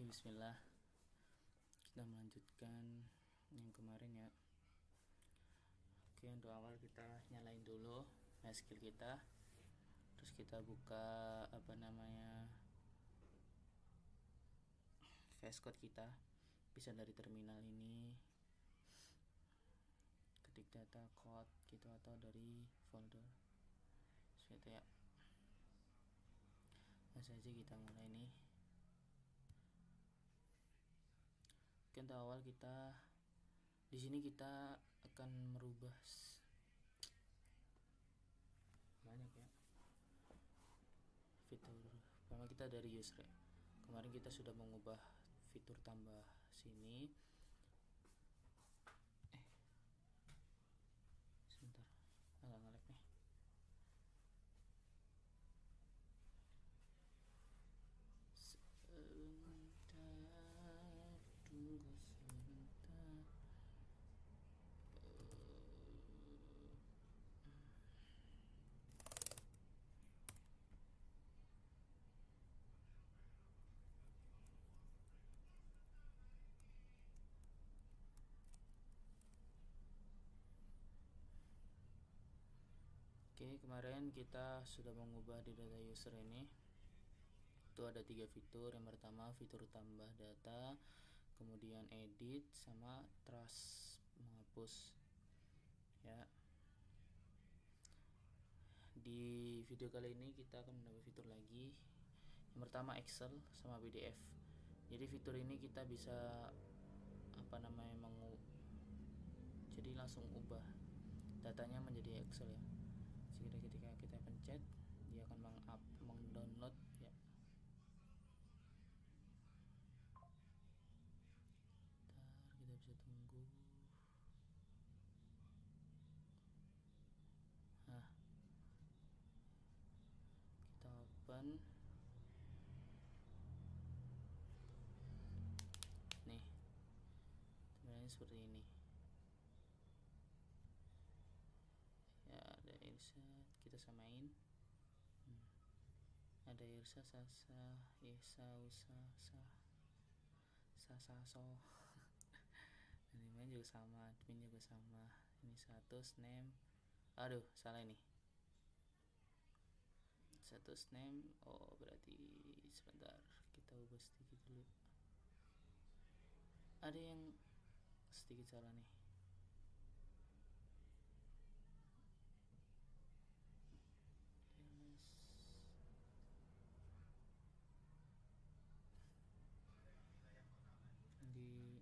Bismillah, kita melanjutkan yang kemarin ya. Oke, untuk awal kita nyalain dulu skill kita, terus kita buka VS Code kita, bisa dari terminal ini, ketik data code gitu atau dari folder gitu ya. Langsung aja kita mulai nih. Oke, untuk awal kita di sini kita akan merubah banyak ya fitur. Pertama kita dari user ya. Kemarin kita sudah mengubah fitur tambah sini. Sebentar, agak nge-lag nih. Tunggu sebentar. Oke, kemarin kita sudah mengubah di data user ini. Itu ada 3 fitur. Yang pertama fitur tambah data, kemudian edit, sama trash, menghapus ya. Di video kali ini kita akan menambah fitur lagi. Yang pertama Excel sama PDF. Jadi fitur ini kita bisa jadi langsung ubah datanya menjadi Excel ya. Jadi ketika kita pencet, dia akan mengdownload ya. Bentar, kita bisa tunggu. Nah, kita open nih, sebenarnya seperti ini ya. Ada Irsa, kita samain. Ada Irsa, Sasa, Isa, Usa, Sasaso. Ini juga sama, admin juga sama. Ini status name, aduh salah ini. Status name, oh berarti sebentar, kita ubah sedikit dulu. Ada yang sedikit salah nih. Di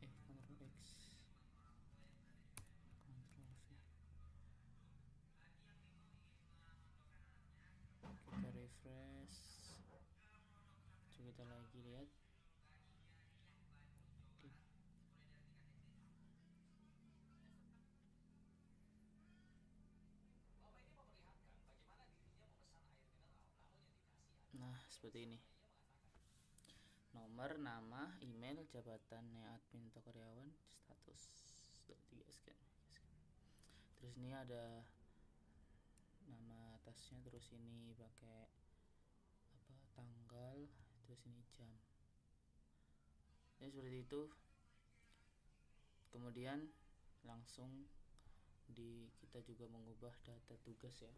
Excel Ctrl X, Ctrl V. Kita refresh, coba kita lagi lihat. Nah, seperti ini. Nomor, nama, email, jabatannya admin atau karyawan, status 3 sekian. Terus ini ada nama atasnya, terus ini pakai tanggal, terus ini jam. Ya seperti itu. Kemudian langsung kita juga mengubah data tugas ya.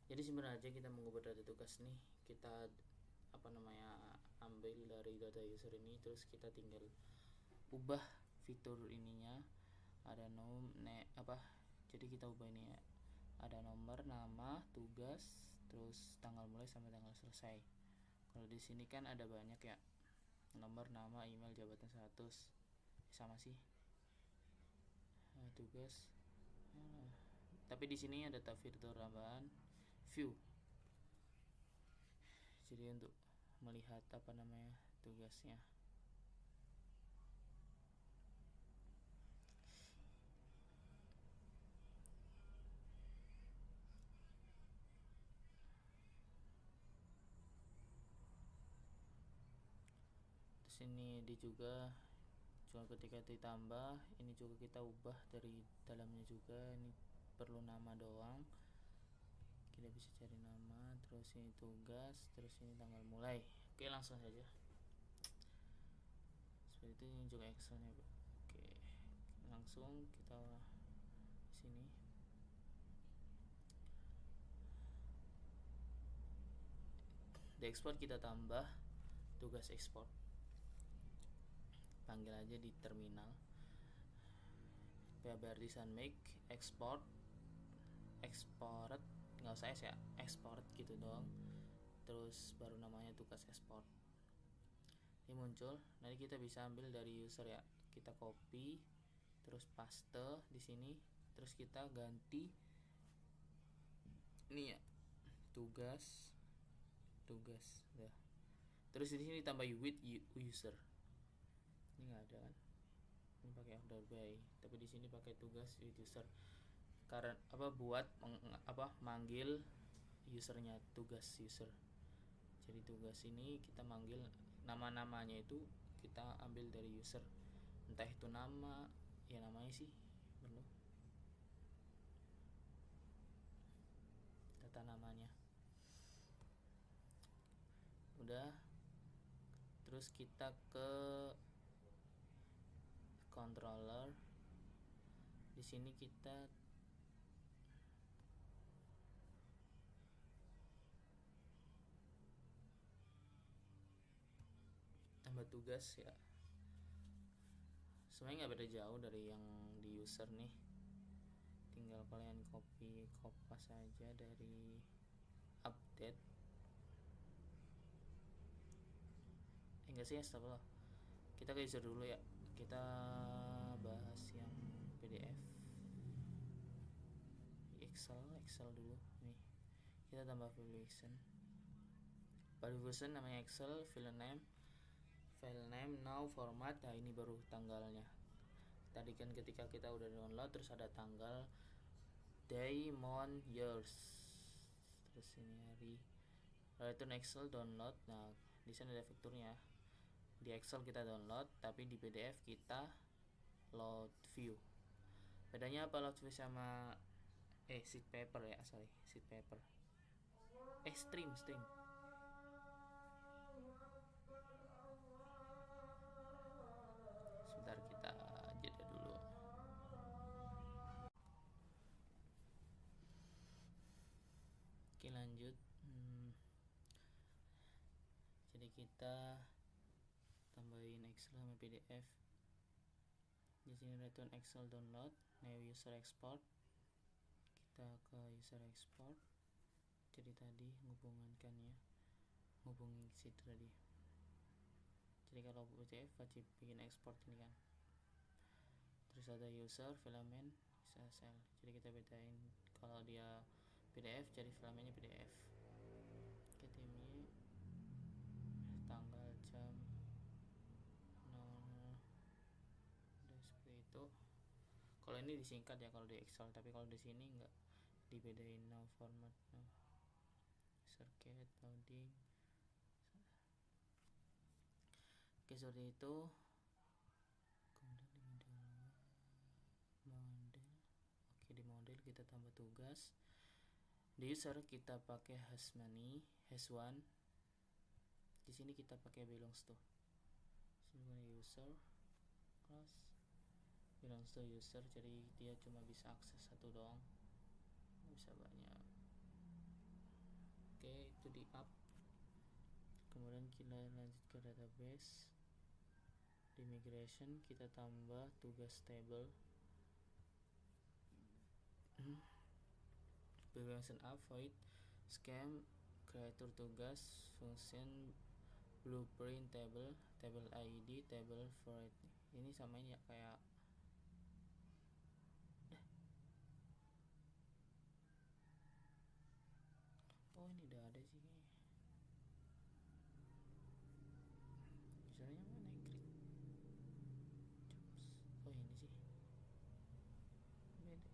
Jadi sebenarnya kita mengubah data tugas nih, kita ambil dari data user ini, terus kita tinggal ubah fitur ininya. Ada jadi kita ubah ini ya. Ada nomor, nama, tugas, terus tanggal mulai sampai tanggal selesai. Kalau di sini kan ada banyak ya, nomor, nama, email, jabatan, status, sama sih. Tugas. Tapi di sini ada fitur tambahan view. Jadi untuk melihat tugasnya. ini di juga ketika ditambah ini juga kita ubah dari dalamnya juga, ini perlu nama doang, kita bisa cari nama, terus ini tugas, terus ini tanggal mulai. Oke, langsung saja seperti itu. Ini juga Excelnya. Oke, langsung kita sini. Di export kita tambah tugas ekspor, panggil aja di terminal PHP Artisan make export nggak usah ya, export gitu dong, terus baru namanya tugas ekspor. Ini muncul, nanti kita bisa ambil dari user ya, kita copy terus paste di sini, terus kita ganti ini ya, tugas ya. Terus di sini tambah with user, ini nggak ada kan, ini pakai order by, tapi di sini pakai tugas with user karena buat manggil usernya, tugas user. Jadi tugas ini kita manggil nama-namanya itu kita ambil dari user, entah itu nama ya, namanya sih perlu data namanya. Udah, terus kita ke controller. Di sini kita tambah tugas ya, sebenarnya nggak beda jauh dari yang di user nih, tinggal kalian copy kopas saja dari update. Enggak sih, stop loh, kita ke user dulu ya, kita bahas yang PDF Excel dulu nih. Kita tambah valuation namanya Excel, file name now format. Nah ini baru tanggalnya, tadi kan ketika kita udah download terus ada tanggal, day, month, years, terus ini hari. Return Excel download. Nah di sana ada vekturnya, di Excel kita download, tapi di PDF kita load view. Bedanya apa load view sama sheet paper ya, sheet paper, stream. Sebentar, kita jeda dulu. Oke, lanjut. Jadi kita tambahin Excel sama PDF. Di sini return Excel download, new user export. Kita ke user export. Jadi tadi hubungi sheet tadi. Jadi kalau PDF wajib bikin export ini kan. Terus ada user, filament, bisa cell. Jadi kita bedain, kalau dia PDF jadi filamentnya PDF. KTMI tanggal, jam, udah seperti itu. Kalau ini disingkat ya kalau di Excel, tapi kalau di sini enggak, dibedain now format, circuit loading. Oke, seperti itu. Kemudian di model. Oke, di model kita tambah tugas. Di user kita pakai hash money, hash one. Di sini kita pakai belongs to. Sini user class belongs to user, jadi dia cuma bisa akses satu doang, nggak bisa banyak. Oke, itu di up. Kemudian kita lanjut ke database. Di migration kita tambah tugas table. Function up, void scheme, creator tugas, function blueprint table ID, table for it. Ini sama ini ya, kayak ini udah ada sih kayaknya. Misalnya mana grid? Ini sih beda.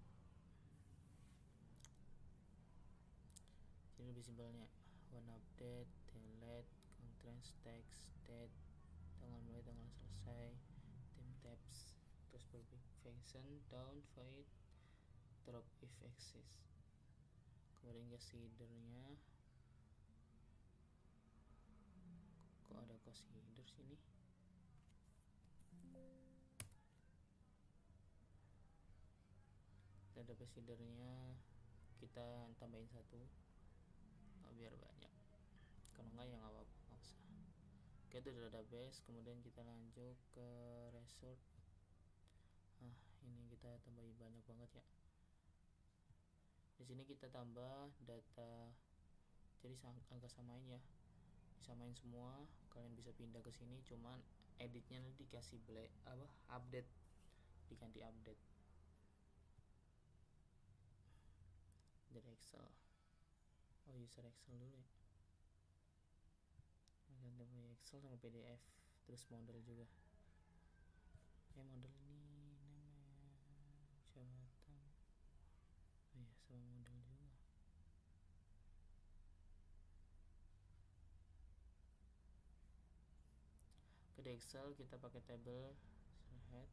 Jadi lebih simpelnya one update, delete, constraints, text, date, tanggal mulai, tanggal selesai, time tabs, terus perfection, down, void, drop if exist. Kemudian considernya, kok ada consider sini? Ada considernya, kita tambahin 1 biar banyak, kalau enggak ya nggak apa-apa, nggak usah. Oke, itu udah database. Kemudian kita lanjut ke resort. Ini kita tambahin banyak banget ya. Di sini kita tambah data, jadi agak samain ya, disamain semua. Kalian bisa pindah ke sini, cuman editnya nanti dikasih update, diganti update dari Excel. User Excel dulu ya, ganti Excel sama PDF, terus model juga. Model ini namanya jabatan, sama model juga. Ke Excel kita pakai table head,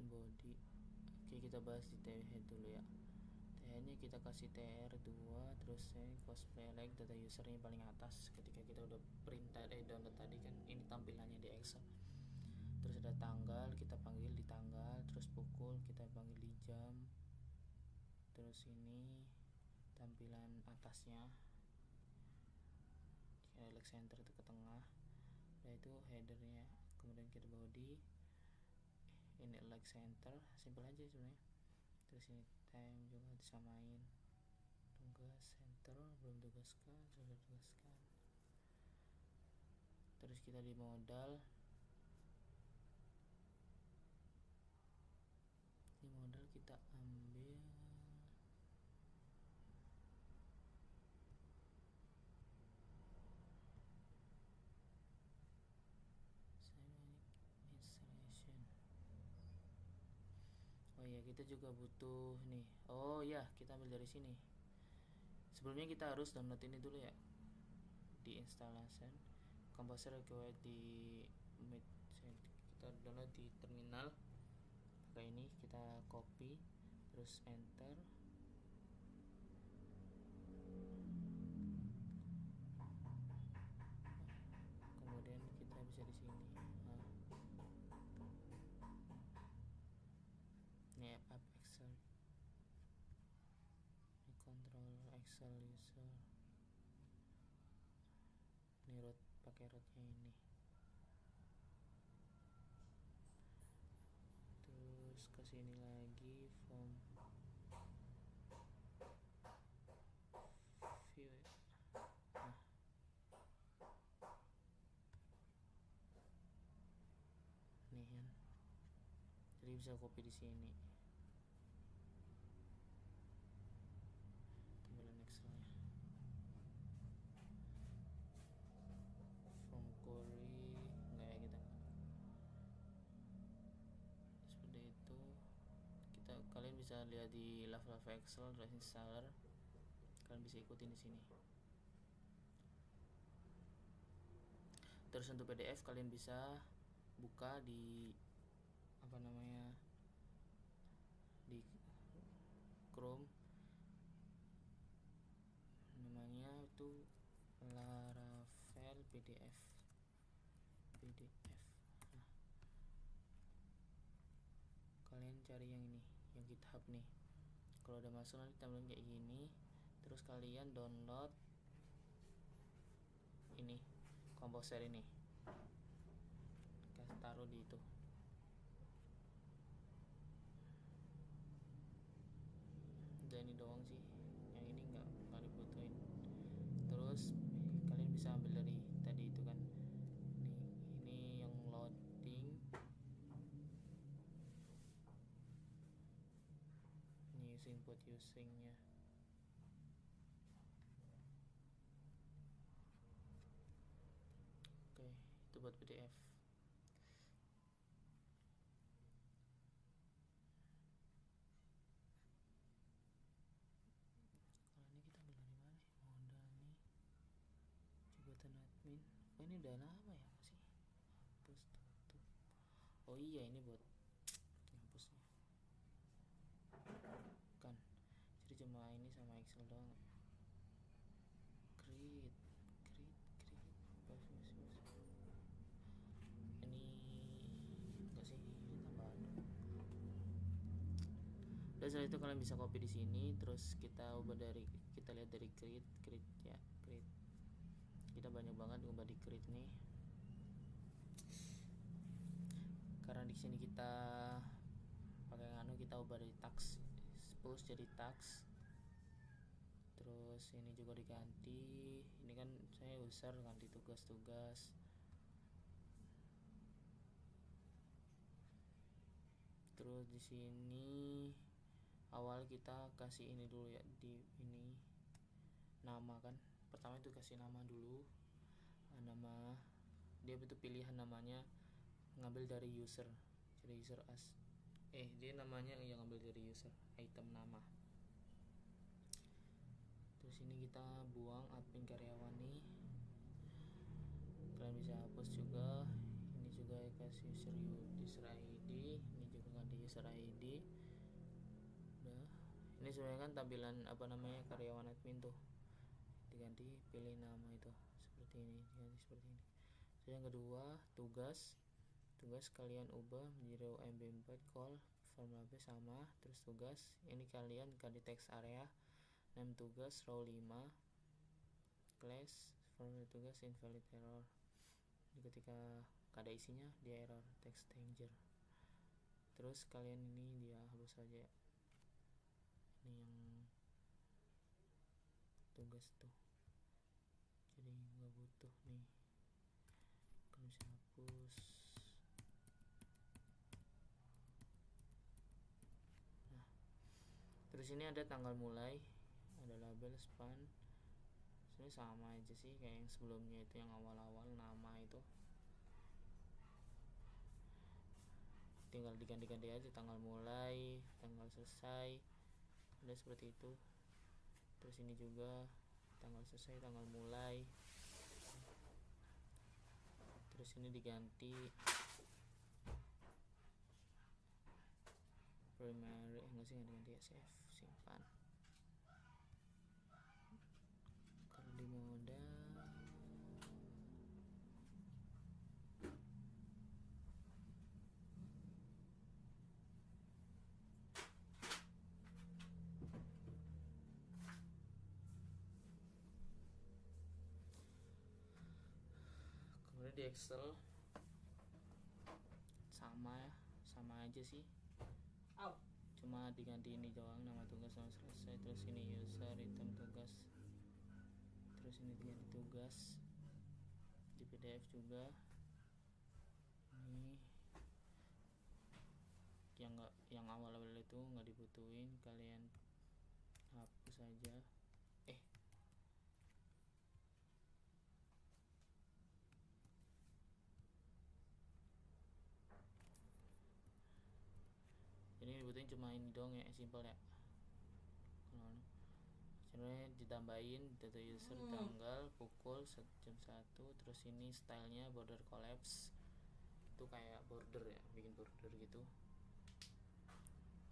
body. Oke, kita bahas di head dulu ya. Headnya kita kasih tr2, terus cosplay like data usernya paling atas. Ketika kita udah print download tadi kan, ini tampilannya di Excel. Terus ada tanggal, kita panggil di tanggal, terus pukul kita panggil di jam. Terus ini tampilan atasnya, select center itu ke tengah. Nah, itu headernya. Kemudian kita body, ini like center, simple aja sebenarnya. Terus ini time juga disamain, tugas center, belum tugaskan, sudah tugaskan. Terus kita di modal, kita ambil installation. Kita juga butuh nih. Kita ambil dari sini. Sebelumnya kita harus download ini dulu ya, di installation composer required di kita download di terminal. Pakai ini, kita copy terus enter. Kemudian kita bisa di sini. Ini app Excel, ini control Excel user, ini root, pakai rootnya ini. Terus ke sini lagi, form view ya. Nih kan, jadi bisa copy di sini tampilan Excelnya. Form query enggak ya, kita seperti itu. Kalian bisa lihat di level Excel terus installer, kalian bisa ikutin di sini. Terus untuk PDF kalian bisa buka di di Chrome, namanya itu Laravel PDF. Kalian cari yang ini, yang GitHub nih. Kalau udah masuk nanti tampilan kayak gini. Terus kalian download ini, Composer ini, taruh di itu. Udah ini doang sih, yang ini nggak dibutuhin. Terus kalian bisa ambil dari tadi itu kan, ini yang loading, ini input usingnya. Oke, itu buat PDF. Oh ini udah lama ya masih. Hapus tutup. Oh iya ini buat hapusnya kan. Jadi cuma ini sama Excel doang. Create bagus. Ini enggak sih, ini tambahan. Dan setelah itu kalian bisa copy di sini, terus kita ubah kita lihat dari create ya, create. Kita banyak banget ubah di create nih. Karena di sini kita pakai kita ubah dari tax post jadi tax. Terus ini juga diganti, ini kan saya user ganti tugas-tugas. Terus di sini awal kita kasih ini dulu ya, di ini nama kan. Pertama itu kasih nama dulu, nama dia betul pilihan namanya ngambil dari user, jadi user as dia namanya yang ngambil dari user item nama. Terus ini kita buang admin karyawan nih, kalian bisa hapus juga. Ini juga kasih user ID, ini juga ganti user ID. Udah, ini sebenarnya kan tampilan karyawan admin tuh, diganti pilih nama itu seperti ini, diganti seperti ini. Terus yang kedua tugas kalian ubah menjadi OMB4 call formula B sama. Terus tugas ini kalian ganti text area, name tugas row 5, class formula tugas invalid error. Jadi ketika ada isinya dia error text changer. Terus kalian ini dia hapus saja. Ini yang tugas tuh, jadi nggak butuh nih, kalian bisa hapus. Terus ini ada tanggal mulai, ada label span. Sebenarnya sama aja sih kayak yang sebelumnya itu, yang awal-awal nama itu tinggal diganti-ganti aja, tanggal mulai, tanggal selesai, udah seperti itu. Terus ini juga tanggal selesai, tanggal mulai. Terus ini diganti primary, enggak sih, nggak diganti ya, save, simpan. Kalau di moda kemudian di Excel sama aja sih, cuma diganti ini doang, nama tugas sama selesai. Terus ini user item tugas, terus ini diganti tugas di PDF juga. Ini yang awal-awal itu nggak dibutuhin, kalian hapus saja. Ini dibutuhin cuma ini doang ya, simple ya. Sebenarnya ditambahin data user tanggal pukul jam 1. Terus ini stylenya border collapse, itu kayak border ya, bikin border gitu.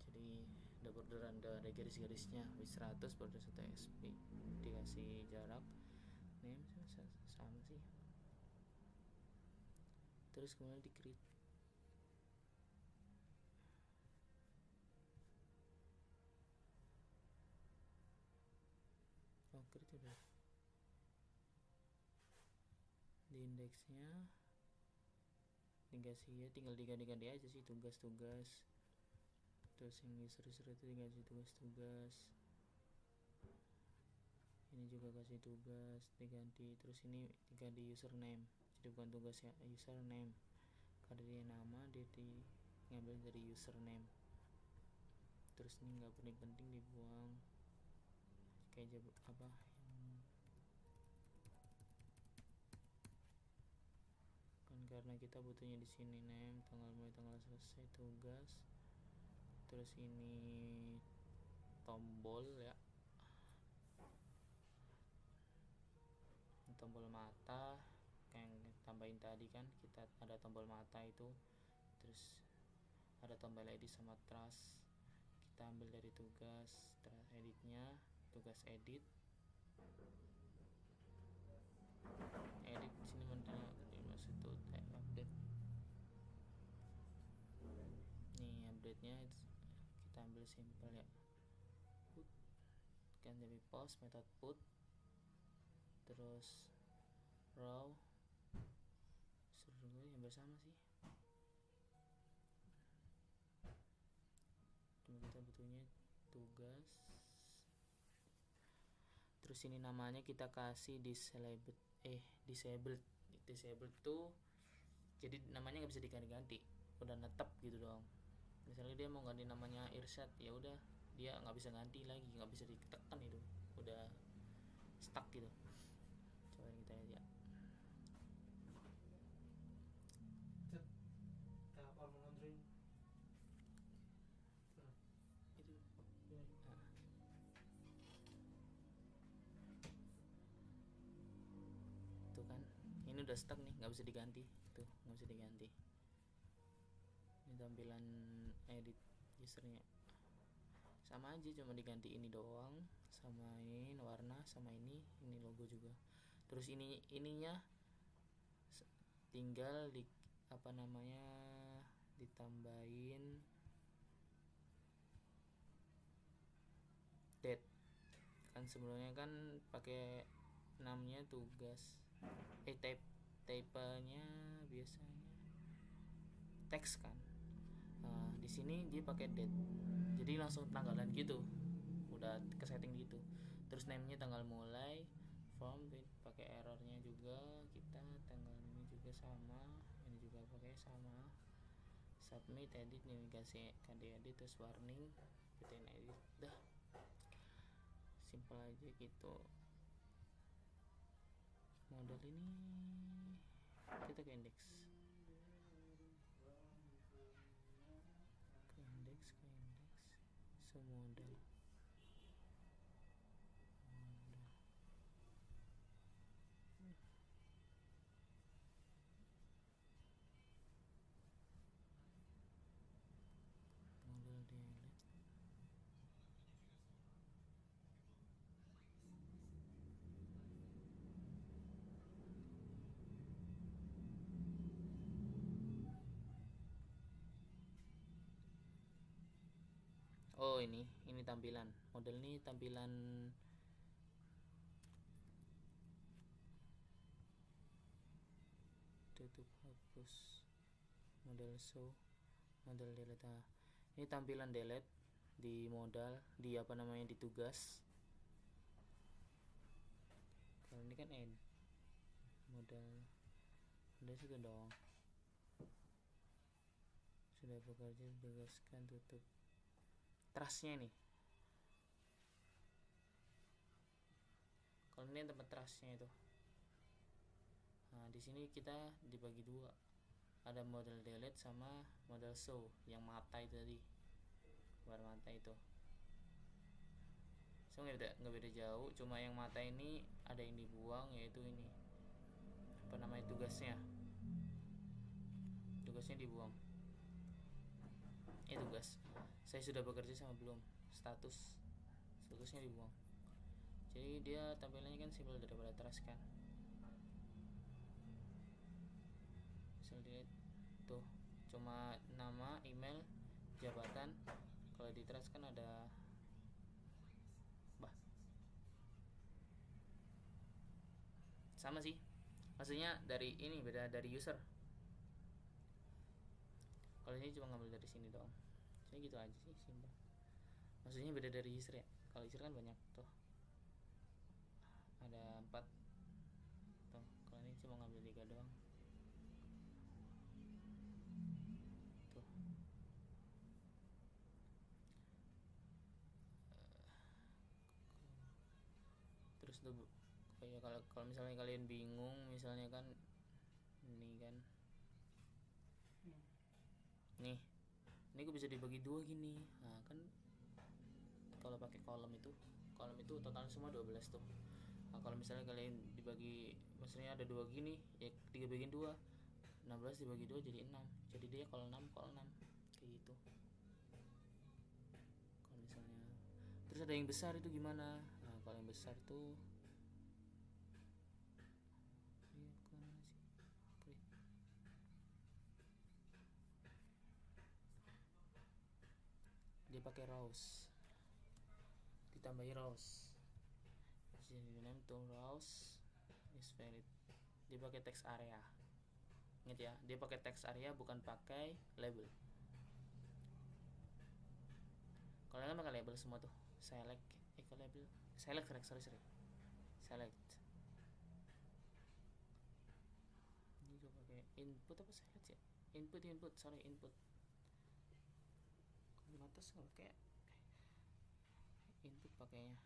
Jadi ada borderan, ada garis-garisnya, W100 border 1 SP, dikasih jarak name sama sih. Terus kemudian di create. Create udah di indeksnya, dikasih ya, tinggal diganti-ganti aja sih tugas-tugas. Terus yang user itu dikasih tugas-tugas, ini juga kasih tugas diganti. Terus ini diganti username, jadi bukan tugas ya, username, karena dia nama dia ngambil dari username. Terus ini nggak penting-penting dibuang, kayak kan karena kita butuhnya di sini name, tanggal mulai, tanggal selesai, tugas. Terus ini tombol ya, tombol mata kayak tambahin tadi kan, kita ada tombol mata itu, terus ada tombol edit sama trash. Kita ambil dari tugas editnya, tugas edit sini mana dimaksud tuh update. Nih update nya kita ambil simple ya, put kan jadi post method put, terus row seru yang bersama sih, cuma kita butuhnya tugas. Terus ini namanya kita kasih disabled tuh jadi namanya nggak bisa diganti-ganti, udah netep gitu dong. Misalnya dia mau ganti namanya Irsyad, ya udah dia nggak bisa ganti lagi, nggak bisa ditekan, itu udah stuck gitu. Coba kita lihat tuh kan, ini udah stuck nih, nggak bisa diganti, tuh nggak bisa diganti. Ini tampilan edit usernya sama aja, cuma diganti ini doang, sama ini warna, sama ini logo juga. Terus ininya tinggal di ditambahin date kan, sebelumnya kan pakai namanya tugas typenya biasanya teks kan. Nah, di sini dia pakai date, jadi langsung tanggalan gitu, udah ke setting gitu. Terus name-nya tanggal mulai, form pakai errornya juga, kita tanggal ini juga sama, ini juga pakai sama. Submit edit nih, kasih edit, terus warning, bikin edit, dah simple aja gitu. Model ini kita ke index so model delete. Oh ini tampilan model, ini tampilan tutup, hapus, model show, model delete. Nah, ini tampilan delete di modal, di di tugas. Kalau ini kan modal udah sudah dong, sudah bekerja, tugaskan, tutup. Trustnya nih, kalau ini tempat trustnya itu. Nah di sini kita dibagi dua, ada model delete sama model show yang mata itu tadi, gambar mata itu. So nggak beda jauh, cuma yang mata ini ada yang dibuang, yaitu ini tugasnya dibuang. Tugas saya sudah bekerja sama belum, statusnya dibuang. Jadi dia tampilannya kan simpel daripada trust kan. Misal dilihat tuh cuma nama, email, jabatan. Kalau di trust kan ada sama sih, maksudnya dari ini beda dari user. Kalau ini cuma ngambil dari sini doang, jadi gitu aja sih, simpel. Maksudnya beda dari user ya, kalau user kan banyak tuh, ada 4 tuh, kalau ini cuma ngambil 3 doang tuh. Terus tuh kayak kalau misalnya kalian bingung, misalnya kan ini kan nih, ini gue bisa dibagi 2 gini. Nah kan kalau pakai kolom itu total semua 12 tuh. Nah, kalau misalnya kalian dibagi, maksudnya ada 2 gini ya, 3 bagian 2, 16 dibagi 2 jadi 6, jadi dia kalau 6 kayak gitu. Kalau misalnya terus ada yang besar itu gimana? Nah, kalau yang besar tuh dia pakai rows, ditambahi rows, jadi name to rows is valid. Dia pakai text area, ingat ya, dia pakai text area bukan pakai label. Kalau kalian pakai label semua tuh, select label, select select. Ini gue pakai input apa select ya? Input di atas nggak kayak input pakainya.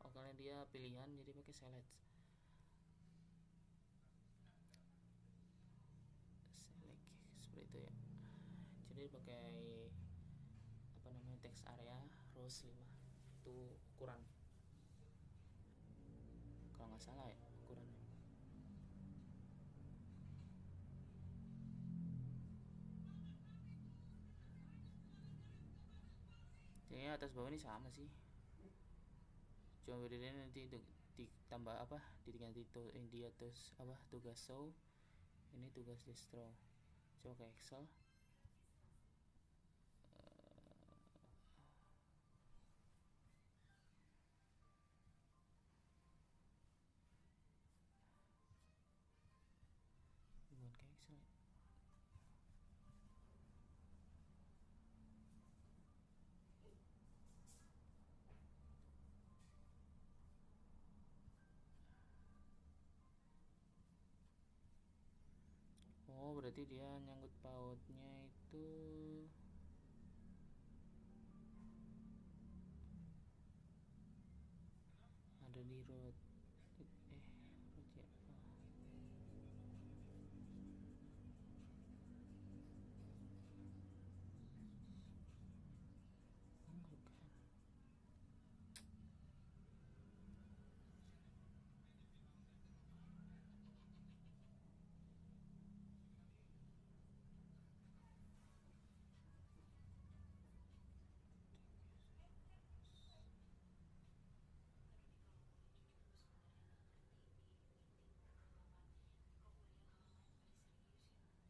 Oh, karena dia pilihan jadi pakai select seperti itu ya. Jadi pakai apa namanya, text area rows 5 itu ukuran, kalau nggak salah ya ukurannya. Jadi atas bawah ini sama sih, cuma bedanya nanti ditambah apa, diganti dia terus apa, tugas show, ini tugas distro. Coba ke Excel. Bukan ke Excel ya. Oh, berarti dia nyangkut pautnya itu ada di root root ya.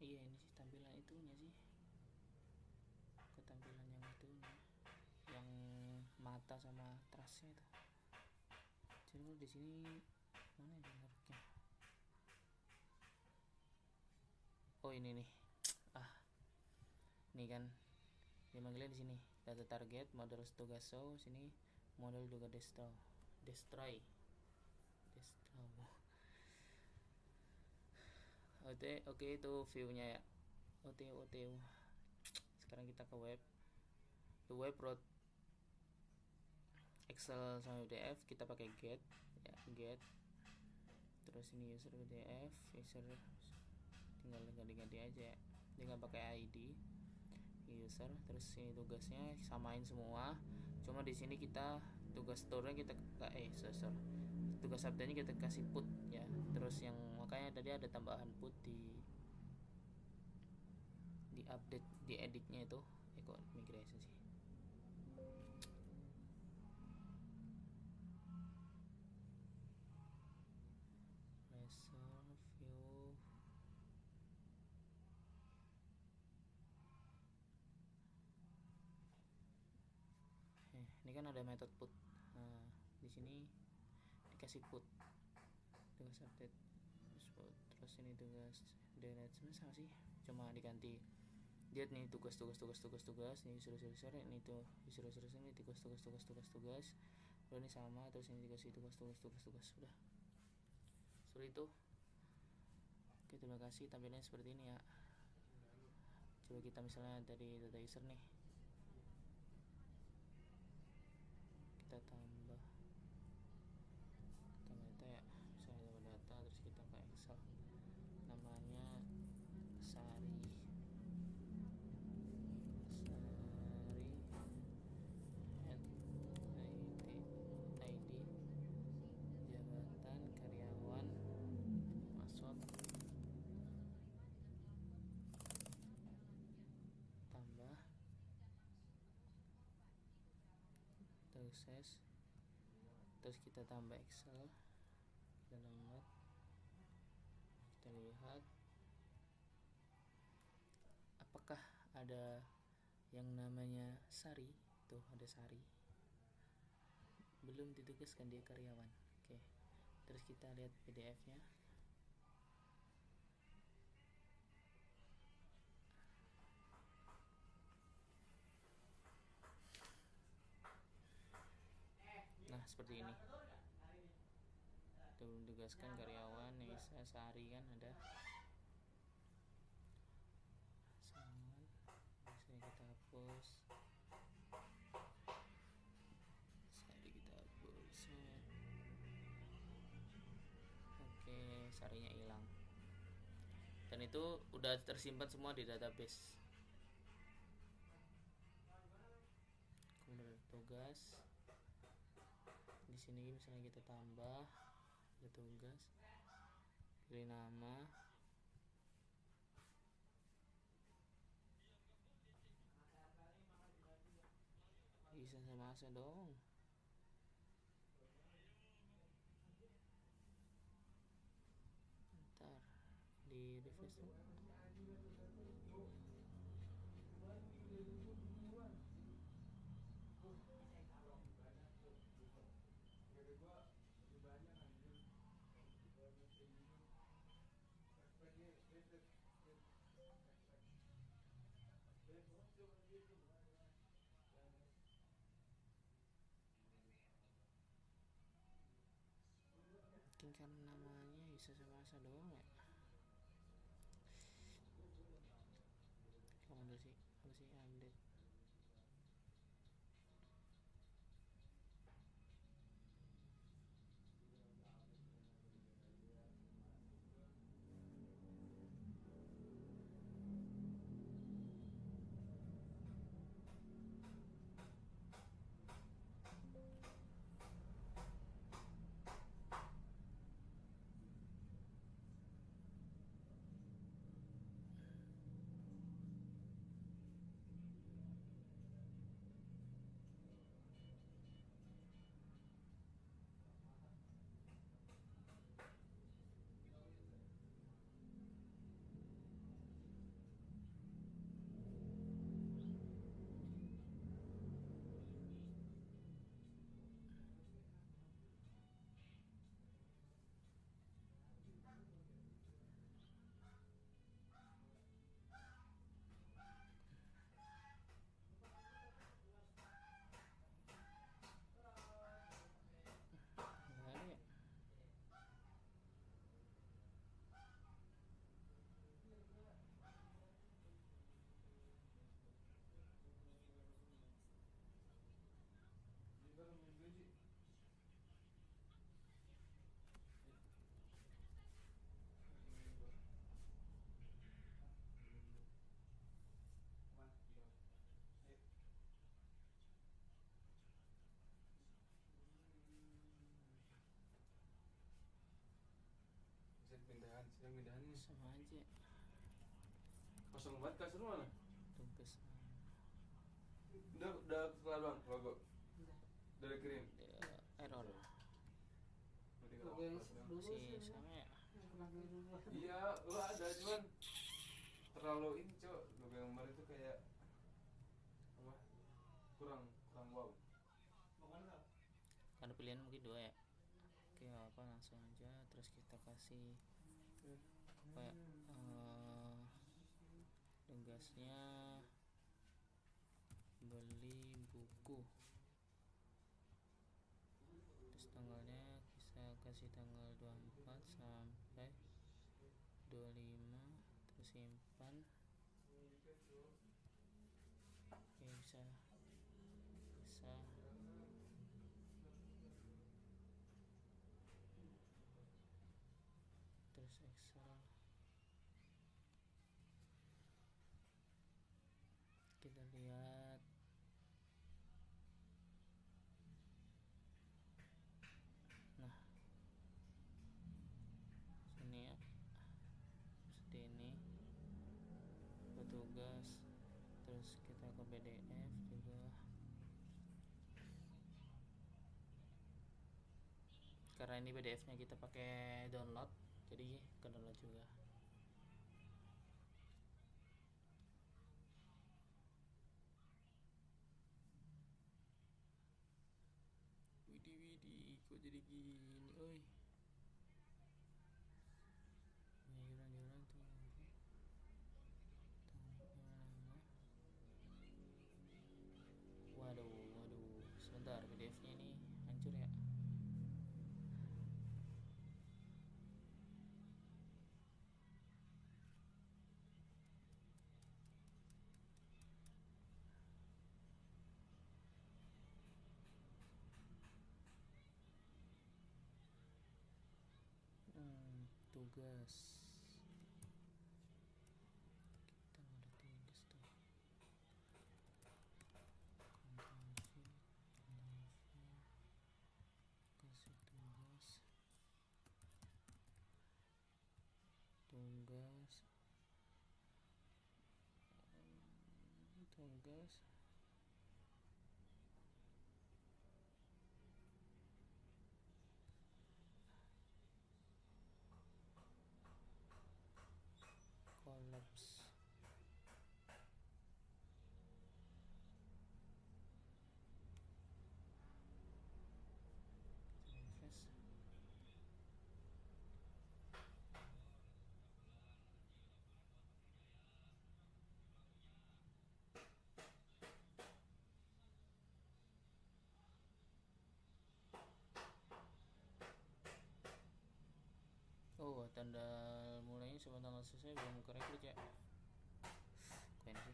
Iya, ini sih tampilan itunya sih, ketampilan yang itunya, yang mata sama trasnya itu. Jadi kalau di sini mana ya bentuknya? Oh ini nih, ini kan dia manggilnya di sini data target, model tugas show, sini model juga destroy. Oke, itu viewnya ya. OTU. Sekarang kita ke web. The web root Excel sama PDF kita pakai get ya, get. Terus ini user PDF, user tinggal ganti-ganti aja ya. Tinggal pakai ID user. Terus ini tugasnya samain semua. Cuma di sini kita tugas store-nya kita tugas update-nya kita kasih put ya. Terus yang makanya tadi ada tambahan put di update, di editnya itu kok migration sih. Laser view ini kan ada method put. Nah, di sini dikasih put tugas update terus ini tugas delete, sebenarnya sama sih, cuma diganti dia nih tugas ini user ini tuh user ini tugas lalu ini sama, terus ini dikasih tugas udah seperti itu. Oke, terima kasih. Tampilannya seperti ini ya. Coba kita misalnya dari data user nih, kita tambah data ya, misalnya tambah data, terus kita ke Excel, namanya Sari proses, terus kita tambah Excel, kita download, kita lihat apakah ada yang namanya Sari. Tuh ada Sari, belum ditugaskan dia karyawan. Oke, terus kita lihat PDF nya. Nah seperti ini, belum ditugaskan karyawan Nisa Sari kan ada. Biasanya kita hapus, Sari kita hapus. Oke, Sarinya hilang, dan itu udah tersimpan semua di database. Kemudian tugas di sini, misalnya kita tambah ada tugas, pilih nama, bisa sama saya dong. Ntar di refresh dulu. Mungkin karena namanya bisa sama saya doang ya. Kalau ada sih, apa sih update. Nggak ada ya. Sedang pindahan nih. Sama aja Kosong banget kasur mana? tugas. Udah kelar bang logo. Udah dikirim. Error masih sama ya. Iya, lo ada cuman terlalu ini cok. Logo yang kemarin tuh kayak apa? Kurang wow. Karena pilihan mungkin dua ya. Oke, apa langsung aja, terus kita kasih apa ya, tugasnya beli buku, terus tanggalnya bisa kasih tanggal 24 sampai 25, terus simpan. Oke, bisa terus Excel kita lihat. Nah sini ya, seperti ini petugas, terus kita ke PDF juga. karena ini PDF nya kita pakai download, jadi ke download juga. Widih kok jadi gini, oi. Jalan-jalan tuh. Waduh, sebentar, PDF-nya ini hancur ya. Tugas. Kita nggak ada tugas tuh. Kasih tugas. Collapse. Oh, tanda mulainya sebelum tanggal selesai belum buka rekrut ya. Keren sih.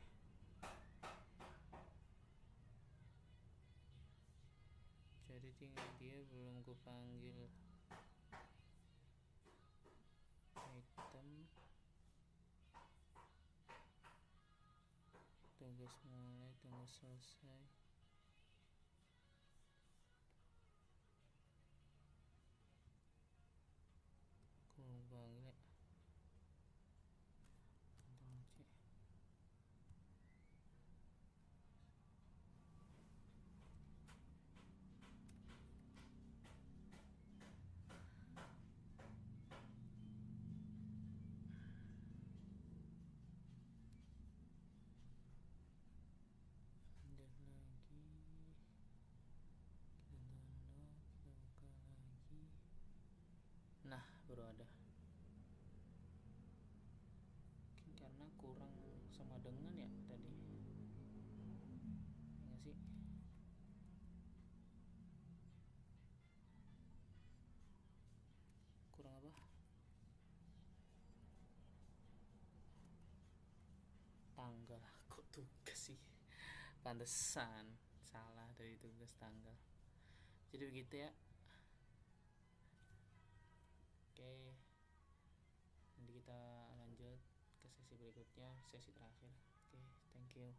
Jadi tinggal dia belum gue panggil. Item. Tugas mulai, tugas selesai. Belum panggil ya. Nah, baru ada. Mungkin karena kurang sama dengan ya tadi. Enggak sih? Kurang apa? Tanggal. Kok tugas sih? Pantesan salah dari tugas tanggal. Jadi begitu ya. Oke, nanti kita lanjut ke sesi berikutnya, sesi terakhir. Oke, thank you.